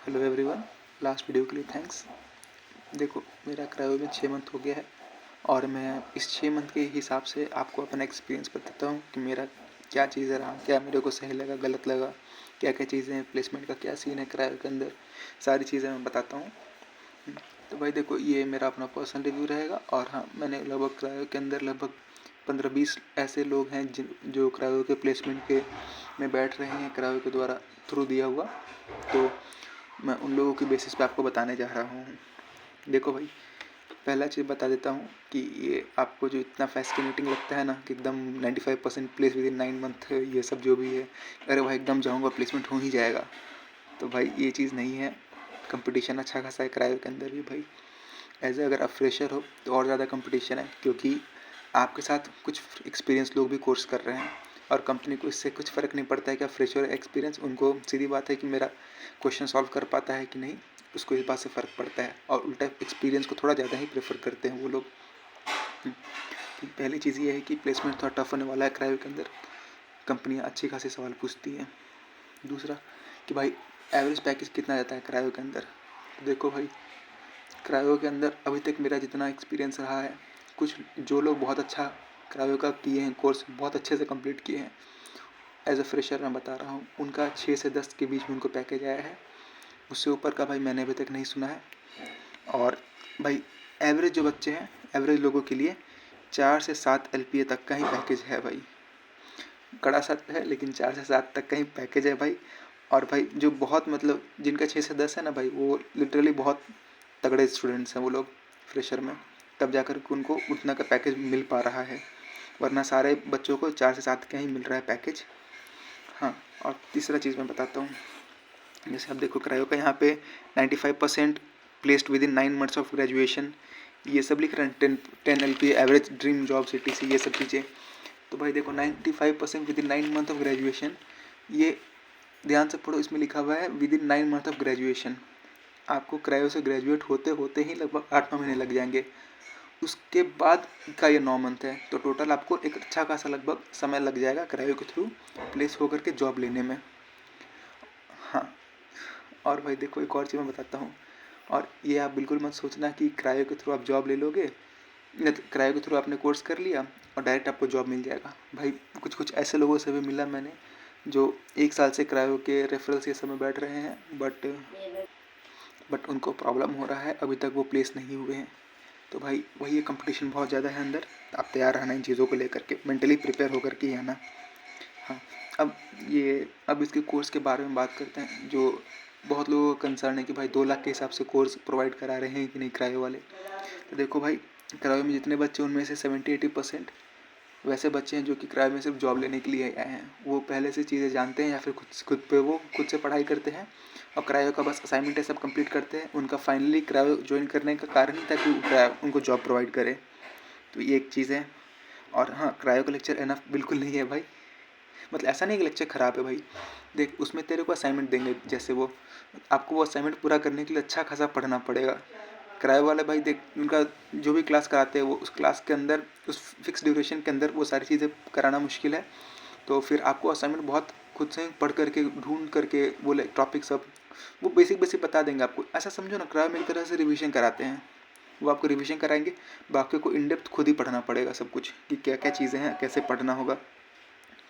Hello everyone, last video के लिए thanks. देखो, मेरा क्रायो में 6 मंथ हो गया है और मैं इस 6 मंथ के हिसाब से आपको अपना एक्सपीरियंस बताता हूँ कि मेरा क्या चीज़ें रहा, क्या मेरे को सही लगा, गलत लगा, क्या-क्या चीज़ें हैं, प्लेसमेंट का क्या सीन है क्रायो के अंदर, सारी चीज़ें मैं बताता हूँ। तो भाई देखो, ये मेरा अपना पर्सनल रिव्यू रहेगा और हाँ, मैंने लगभग क्रायो के अंदर लगभग 15-20 ऐसे लोग हैं जो क्रायो के प्लेसमेंट के में बैठ रहे हैं क्रायो के द्वारा थ्रू दिया हुआ। तो मैं उन लोगों की बेसिस पे आपको बताने जा रहा हूँ। देखो भाई, पहला चीज़ बता देता हूँ कि ये आपको जो इतना फैसिनेटिंग लगता है ना कि एकदम 95% प्लेस विद इन 9 मंथ, ये सब जो भी है, अरे भाई एकदम जाऊँगा प्लेसमेंट हो ही जाएगा, तो भाई ये चीज़ नहीं है। कंपटीशन अच्छा खासा है क्रायो के अंदर भी भाई। एज अगर आप फ्रेशर हो तो और ज़्यादा कंपटीशन है, क्योंकि आपके साथ कुछ एक्सपीरियंस लोग भी कोर्स कर रहे हैं और कंपनी को इससे कुछ फ़र्क नहीं पड़ता है कि आप फ्रेशर एक्सपीरियंस, उनको सीधी बात है कि मेरा क्वेश्चन सॉल्व कर पाता है कि नहीं, उसको इस बात से फ़र्क पड़ता है और उल्टा एक्सपीरियंस को थोड़ा ज़्यादा ही प्रेफर करते हैं वो लोग। पहली चीज़ ये है कि प्लेसमेंट थोड़ा टफ होने वाला है क्रायो के अंदर, कंपनियाँ अच्छी खासी सवाल पूछती हैं। दूसरा कि भाई एवरेज पैकेज कितना जाता है क्रायो के अंदर। देखो भाई, क्रायो के अंदर अभी तक मेरा जितना एक्सपीरियंस रहा है, कुछ जो लोग बहुत अच्छा क्रायो का किए हैं, कोर्स बहुत अच्छे से कंप्लीट किए हैं, एज अ फ्रेशर मैं बता रहा हूँ, उनका 6 से 10 के बीच में उनको पैकेज आया है। उससे ऊपर का भाई मैंने अभी तक नहीं सुना है। और भाई एवरेज जो बच्चे हैं, एवरेज लोगों के लिए 4 से 7 LPA तक का ही पैकेज है भाई। कड़ा सत्य है, लेकिन 4 से 7 तक का ही पैकेज है भाई। और भाई जो बहुत मतलब जिनका 6 से 10 है ना भाई, वो लिटरली बहुत तगड़े स्टूडेंट्स हैं वो लोग फ्रेशर में, तब जाकर के उनको उतना का पैकेज मिल पा रहा है, वरना सारे बच्चों को 4 से 7 का ही मिल रहा है पैकेज। हाँ, और तीसरा चीज़ मैं बताता हूँ, जैसे आप देखो क्रायो का यहाँ पे 95% placed with in 9 months of graduation, ये सब लिख रहे हैं। 10 LPA average dream job city से, ये सब चीज़ें। तो भाई देखो 95% with in 9 month of graduation, ये ध्यान से पढ़ो, इसमें लिखा हुआ है with in 9 month of graduation. आपको क्रायो से ग्रेजुएट होते होते ही लगभग 8-9 महीने लग जाएंगे, उसके बाद का ये 9 मंथ है, तो टोटल आपको एक अच्छा खासा लगभग समय लग जाएगा क्रायो के थ्रू प्लेस होकर के जॉब लेने में। हाँ, और भाई देखो एक और चीज़ मैं बताता हूँ, और ये आप बिल्कुल मत सोचना कि क्रायो के थ्रू आप जॉब ले लोगे, या तो क्रायो के थ्रू आपने कोर्स कर लिया और डायरेक्ट आपको जॉब मिल जाएगा। भाई कुछ कुछ ऐसे लोगों से भी मिला मैंने, जो 1 साल से क्रायो के रेफरल्स ये सब में बैठ रहे हैं, बट उनको प्रॉब्लम हो रहा है, अभी तक वो प्लेस नहीं हुए हैं। तो भाई वही ये कंपटीशन बहुत ज़्यादा है अंदर, आप तैयार रहना इन चीज़ों को लेकर के, मेंटली प्रिपेयर होकर के ही आना। हाँ, अब इसके कोर्स के बारे में बात करते हैं। जो बहुत लोगों का कंसर्न है कि भाई 2 लाख के हिसाब से कोर्स प्रोवाइड करा रहे हैं कि नहीं क्रायो वाले। तो देखो भाई, क्रायो में जितने बच्चे, उनमें से 70-80% वैसे बच्चे हैं जो कि क्रायो में सिर्फ जॉब लेने के लिए आए हैं। वो पहले से चीज़ें जानते हैं या फिर खुद से पढ़ाई करते हैं और क्रायो का बस असाइनमेंट है सब कंप्लीट करते हैं। उनका फाइनली क्रायो ज्वाइन करने का कारण ही था कि उनको जॉब प्रोवाइड करे। तो ये एक चीज़ है। और हाँ, क्रायो का लेक्चर एनफ बिल्कुल नहीं है भाई। मतलब ऐसा नहीं कि लेक्चर ख़राब है भाई, देख उसमें तेरे को असाइनमेंट देंगे, जैसे वो आपको वो असाइनमेंट पूरा करने के लिए अच्छा खासा पढ़ना पड़ेगा। किराए वाले भाई देख, उनका जो भी क्लास कराते हैं वो उस क्लास के अंदर, उस फिक्स ड्यूरेशन के अंदर वो सारी चीज़ें कराना मुश्किल है। तो फिर आपको असाइनमेंट बहुत खुद से पढ़ करके ढूंढ करके वो टॉपिक सब वो बेसिक बेसिक बता देंगे आपको। ऐसा समझो ना, किराए में एक तरह से रिविजन कराते हैं, वो आपको रिविजन कराएंगे, बाकी को इन डेप्थ खुद ही पढ़ना पड़ेगा सब कुछ, कि क्या क्या चीज़ें हैं, कैसे पढ़ना होगा।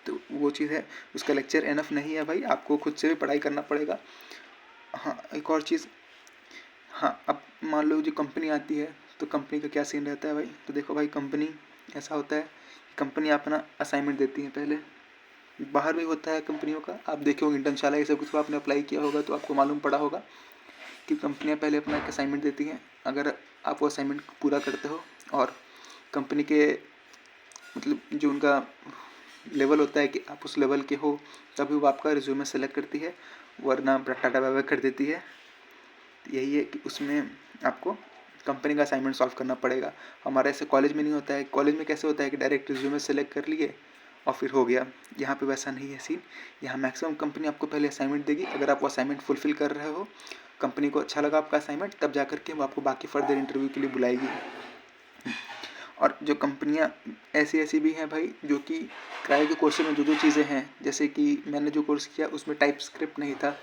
तो वो चीज़ है, उसका लेक्चर एनफ नहीं है भाई, आपको खुद से भी पढ़ाई करना पड़ेगा। हाँ, एक और चीज़, हाँ, अब मान लो जो कंपनी आती है, तो कंपनी का क्या सीन रहता है भाई। तो देखो भाई, कंपनी ऐसा होता है, कंपनी अपना असाइनमेंट देती है पहले, बाहर भी होता है कंपनियों का, आप देखे होंगे इंटर्नशाला ये सब कुछ आपने अप्लाई किया होगा तो आपको मालूम पड़ा होगा कि कंपनियां पहले अपना एक असाइनमेंट देती हैं। अगर आप वो असाइनमेंट पूरा करते हो और कंपनी के मतलब जो उनका लेवल होता है कि आप उस लेवल के हो, तभी वो आपका रिज्यूमे सेलेक्ट करती है, वरना टाटा बाय बाय कर देती है। यही है कि उसमें आपको कंपनी का असाइनमेंट सॉल्व करना पड़ेगा। हमारे ऐसे कॉलेज में नहीं होता है। कॉलेज में कैसे होता है कि डायरेक्ट रिज्यूमे सेलेक्ट कर लिए और फिर हो गया। यहाँ पे वैसा नहीं है सीन। यहाँ मैक्सिमम कंपनी आपको पहले असाइनमेंट देगी, अगर आप वो असाइनमेंट फुलफिल कर रहे हो, कंपनी को अच्छा लगा आपका असाइनमेंट, तब जा करके वो आपको बाकी फर्दर इंटरव्यू के लिए बुलाएगी। और जो कंपनियाँ ऐसी ऐसी भी हैं भाई, जो कि क्रायो के कोर्स में जो जो चीज़ें हैं, जैसे कि मैंने जो कोर्स किया उसमें टाइप स्क्रिप्ट नहीं था,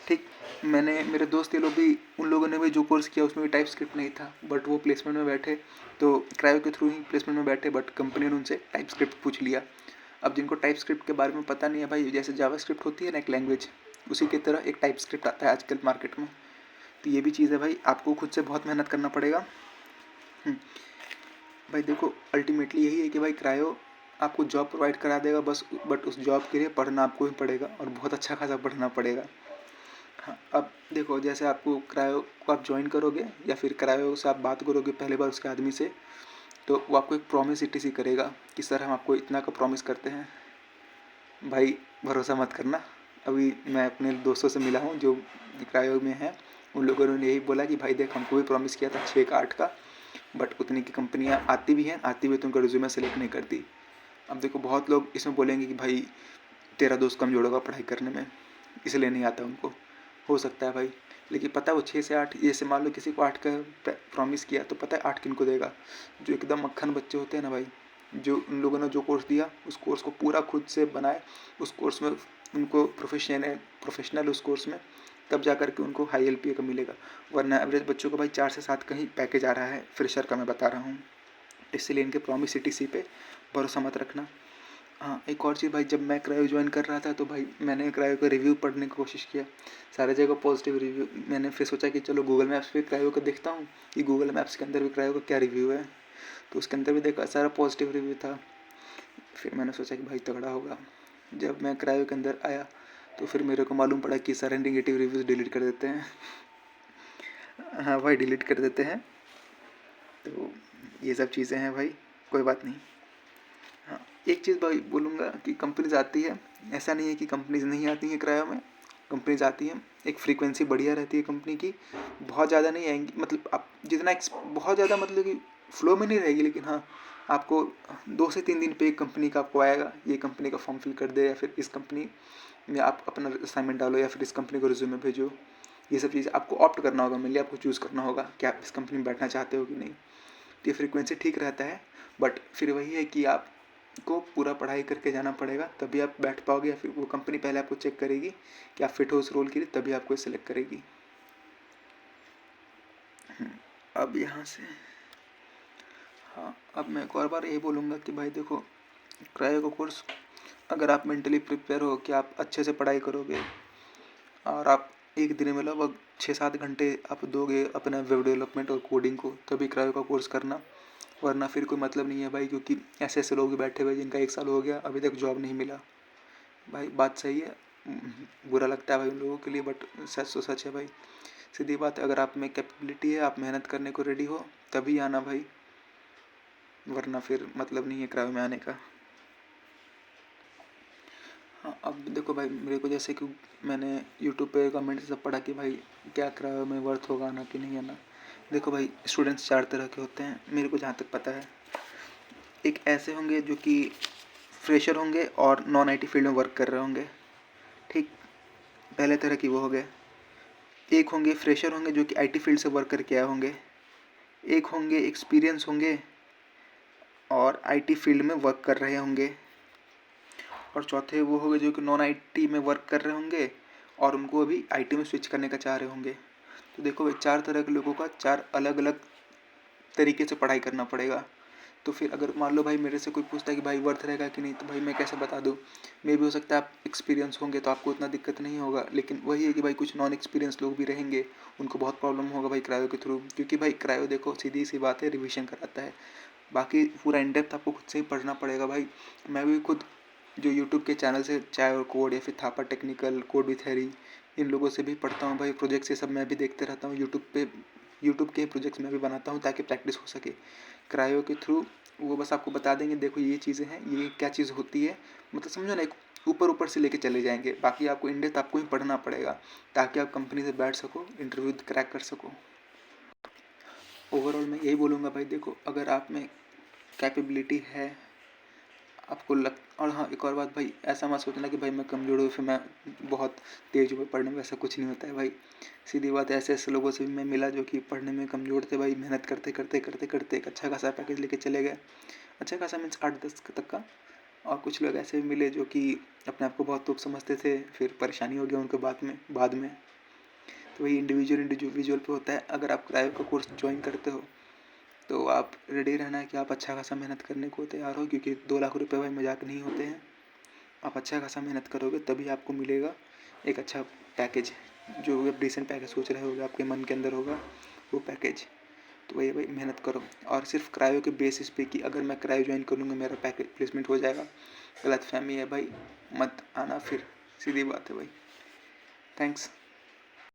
ठीक। मैंने मेरे दोस्त ये लोग भी, उन लोगों ने भी जो कोर्स किया उसमें भी टाइप स्क्रिप्ट नहीं था, बट वो प्लेसमेंट में बैठे, तो क्रायो के थ्रू ही प्लेसमेंट में बैठे, बट कंपनी ने उनसे टाइप स्क्रिप्ट पूछ लिया। अब जिनको टाइप स्क्रिप्ट के बारे में पता नहीं है भाई, जैसे जावा स्क्रिप्ट होती है ना एक लैंग्वेज, उसी की तरह एक टाइप स्क्रिप्ट आता है आजकल मार्केट में। तो ये भी चीज़ है भाई, आपको खुद से बहुत मेहनत करना पड़ेगा। भाई देखो, अल्टीमेटली यही है कि भाई क्रायो आपको जॉब प्रोवाइड करा देगा बस, बट उस जॉब के लिए पढ़ना आपको ही पड़ेगा और बहुत अच्छा खासा पढ़ना पड़ेगा। हाँ, अब देखो, जैसे आपको क्रायो को आप ज्वाइन करोगे या फिर क्रायो से आप बात करोगे पहले बार उसके आदमी से, तो वो आपको एक प्रॉमिस ETC करेगा कि सर हम आपको इतना का प्रॉमिस करते हैं। भाई भरोसा मत करना। अभी मैं अपने दोस्तों से मिला हूँ जो क्रायो में हैं, उन लोगों ने यही बोला कि भाई देख, हमको भी प्रॉमिस किया था 6 का 8 का, बट उतनी की कंपनियाँ आती भी हैं, आती भी तो उनका रिज्यूमे सेलेक्ट नहीं करती। अब देखो, बहुत लोग इसमें बोलेंगे कि भाई तेरा दोस्त कमज़ोर होगा पढ़ाई करने में, इसलिए नहीं आता उनको। हो सकता है भाई, लेकिन पता है वो 6 से 8, जैसे मान लो किसी को 8 का प्रॉमिस किया, तो पता है 8 किन को देगा? जो एकदम मक्खन बच्चे होते हैं ना भाई, जो उन लोगों ने जो कोर्स दिया उस कोर्स को पूरा खुद से बनाए, उस कोर्स में उनको प्रोफेशनल उस कोर्स में, तब जा कर के उनको हाई LPA का मिलेगा। वरना एवरेज बच्चों को भाई 4 से 7 का ही पैकेज आ रहा है, फ्रेशर का मैं बता रहा हूँ। इसलिए इनके प्रॉमिस ETC पे भरोसा मत रखना। हाँ, एक और चीज़ भाई, जब मैं क्रायो ज्वाइन कर रहा था तो भाई मैंने क्रायो का रिव्यू पढ़ने की कोशिश किया, सारे जगह पॉजिटिव रिव्यू। मैंने फिर सोचा कि चलो गूगल मैप्स पे क्रायो का देखता हूँ कि गूगल मैप्स के अंदर भी क्रायो का क्या रिव्यू है, तो उसके अंदर भी देखा सारा पॉजिटिव रिव्यू था। फिर मैंने सोचा कि भाई तगड़ा होगा। जब मैं क्रायो के अंदर आया तो फिर मेरे को मालूम पड़ा कि सारे नेगेटिव रिव्यूज़ डिलीट कर देते हैं। हाँ भाई, डिलीट कर देते हैं। तो ये सब चीज़ें हैं भाई, कोई बात नहीं। हाँ, एक चीज़ भाई बोलूँगा कि कंपनीज आती है, ऐसा नहीं है कि कंपनीज नहीं आती हैं क्रायो में, कंपनीज आती हैं, एक फ्रीक्वेंसी बढ़िया रहती है कंपनी की, बहुत ज़्यादा नहीं आएंगी, मतलब आप जितना बहुत ज़्यादा मतलब कि फ्लो में नहीं रहेगी, लेकिन हाँ आपको 2 से 3 दिन पे एक कंपनी का आपको आएगा, ये कंपनी का फॉर्म फिल कर दे, या फिर इस कंपनी में आप अपना असाइनमेंट डालो, या फिर इस कंपनी को रिज्यूमे भेजो। ये सब चीज़ें आपको ऑप्ट करना होगा, मेनली आपको चूज़ करना होगा कि आप इस कंपनी में बैठना चाहते हो कि नहीं। तो ये फ्रीक्वेंसी ठीक रहता है, बट फिर वही है कि आप को पूरा पढ़ाई करके जाना पड़ेगा, तभी आप बैठ पाओगे, या फिर वो कंपनी पहले आपको चेक करेगी कि आप फिट हो उस रोल के लिए, तभी आपको सिलेक्ट करेगी। अब यहाँ से हाँ, अब मैं एक और बार यही बोलूँगा कि भाई देखो, क्रायो का कोर्स अगर आप मेंटली प्रिपेयर हो कि आप अच्छे से पढ़ाई करोगे और आप एक दिन में लगभग 6-7 घंटे आप दोगे अपना वेब डेवलपमेंट और कोडिंग को, तभी क्रायो का कोर्स करना। वरना फिर कोई मतलब नहीं है भाई, क्योंकि ऐसे ऐसे लोग भी बैठे हुए जिनका 1 साल हो गया अभी तक जॉब नहीं मिला। भाई बात सही है, बुरा लगता है भाई उन लोगों के लिए, बट सच तो सच है भाई। सीधी बात है, अगर आप में कैपेबिलिटी है, आप मेहनत करने को रेडी हो, तभी आना भाई, वरना फिर मतलब नहीं है क्रायो में आने का। हाँ, अब देखो भाई, मेरे को जैसे कि मैंने यूट्यूब पे कमेंट सब पढ़ा कि भाई क्या क्रायो में वर्थ होगा आना कि नहीं आना। देखो भाई, स्टूडेंट्स 4 तरह के होते हैं मेरे को जहाँ तक पता है। एक ऐसे होंगे जो कि फ्रेशर होंगे और नॉन IT फील्ड में वर्क कर रहे होंगे, ठीक, पहले तरह की वो हो गए। एक होंगे फ्रेशर होंगे जो कि IT फील्ड से वर्क करके आए होंगे। एक होंगे एक्सपीरियंस होंगे और IT फील्ड में वर्क कर रहे होंगे। और चौथे वो होंगे जो कि नॉन IT में वर्क कर रहे होंगे और उनको अभी IT में स्विच करने का चाह रहे होंगे। तो देखो भाई, 4 तरह के लोगों का 4 अलग अलग तरीके से पढ़ाई करना पड़ेगा। तो फिर अगर मान लो भाई मेरे से कोई पूछता है कि भाई वर्थ रहेगा कि नहीं, तो भाई मैं कैसे बता दूँ। मे भी हो सकता है आप एक्सपीरियंस होंगे तो आपको उतना दिक्कत नहीं होगा, लेकिन वही है कि भाई कुछ नॉन एक्सपीरियंस लोग भी रहेंगे, उनको बहुत प्रॉब्लम होगा भाई क्रायो के थ्रू, क्योंकि भाई क्रायो देखो सीधी सी बात है, रिविजन कराता है। बाकी पूरा इन डेप्थ आपको खुद से ही पढ़ना पड़ेगा भाई। मैं भी खुद जो यूट्यूब के चैनल से चाय और कोड, या फिर Thapa technical, code with Harry, इन लोगों से भी पढ़ता हूँ भाई। प्रोजेक्ट्स ये सब मैं भी देखते रहता हूँ यूट्यूब पे, यूट्यूब के प्रोजेक्ट्स मैं भी बनाता हूँ ताकि प्रैक्टिस हो सके। क्रायो के थ्रू वो बस आपको बता देंगे, देखो ये चीज़ें हैं, ये क्या चीज़ होती है, मतलब समझो ना, एक ऊपर ऊपर से लेके चले जाएंगे। बाकी आपको इन डेप्थ आपको ही पढ़ना पड़ेगा ताकि आप कंपनी से बैठ सको, इंटरव्यू क्रैक कर सको। ओवरऑल मैं यही बोलूँगा भाई, देखो अगर आप में कैपेबिलिटी है, आपको लग, और हाँ एक और बात भाई, ऐसा मत सोचना कि भाई मैं कमज़ोर हूँ फिर मैं बहुत तेज हूँ पढ़ने में, ऐसा कुछ नहीं होता है भाई। सीधी बात है, ऐसे ऐसे लोगों से भी मैं मिला जो कि पढ़ने में कमज़ोर थे भाई, मेहनत करते करते करते करते एक अच्छा खासा पैकेज लेके चले गए। अच्छा खासा मीन्स 8-10 तक का, और कुछ लोग ऐसे भी मिले जो कि अपने आप को बहुत तोप समझते थे, फिर परेशानी हो गया उनको बाद में। तो वही इंडिविजुअल पे होता है। अगर आप क्रायो का कोर्स ज्वाइन करते हो तो आप रेडी रहना है कि आप अच्छा खासा मेहनत करने को तैयार हो, क्योंकि 2 लाख रुपए भाई मजाक नहीं होते हैं। आप अच्छा खासा मेहनत करोगे तभी आपको मिलेगा एक अच्छा पैकेज, जो भी आप डिसेंट पैकेज सोच रहे होगे, आपके मन के अंदर होगा वो पैकेज। तो वही भाई मेहनत करो, और सिर्फ क्रायो के बेसिस पे कि अगर मैं क्रायो ज्वाइन करूँगा मेरा पैकेज प्लेसमेंट हो जाएगा, गलतफहमी है भाई, मत आना फिर, सीधी बात है भाई। थैंक्स।